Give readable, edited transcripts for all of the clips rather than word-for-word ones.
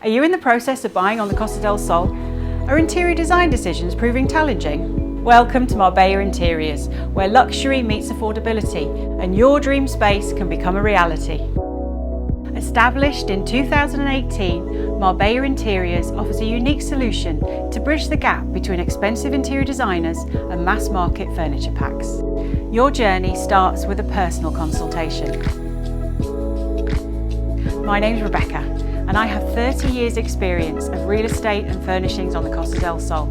Are you in the process of buying on the Costa del Sol? Are interior design decisions proving challenging? Welcome to Marbella Interiors, where luxury meets affordability and your dream space can become a reality. Established in 2018, Marbella Interiors offers a unique solution to bridge the gap between expensive interior designers and mass market furniture packs. Your journey starts with a personal consultation. My name's Rebecca, and I have 30 years experience of real estate and furnishings on the Costa del Sol.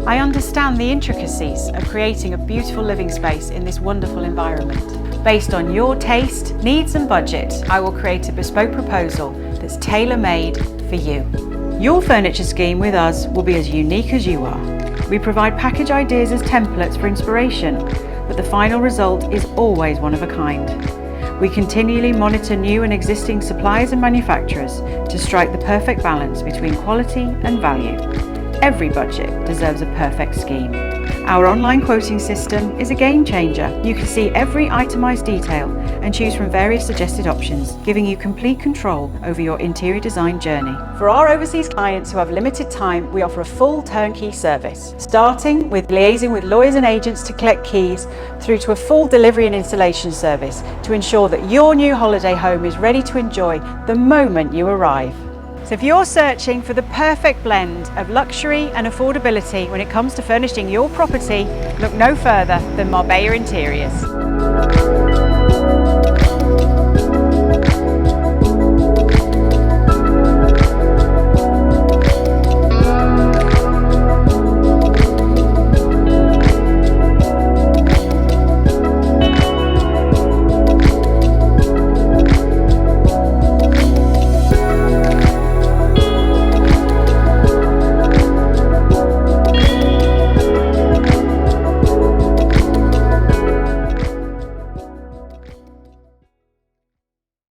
I understand the intricacies of creating a beautiful living space in this wonderful environment. Based on your taste, needs and budget, I will create a bespoke proposal that's tailor-made for you. Your furniture scheme with us will be as unique as you are. We provide package ideas as templates for inspiration, but the final result is always one of a kind. We continually monitor new and existing suppliers and manufacturers to strike the perfect balance between quality and value. Every budget deserves a perfect scheme. Our online quoting system is a game changer. You can see every itemised detail and choose from various suggested options, giving you complete control over your interior design journey. For our overseas clients who have limited time, we offer a full turnkey service, starting with liaising with lawyers and agents to collect keys, through to a full delivery and installation service to ensure that your new holiday home is ready to enjoy the moment you arrive. So if you're searching for the perfect blend of luxury and affordability when it comes to furnishing your property, look no further than Marbella Interiors.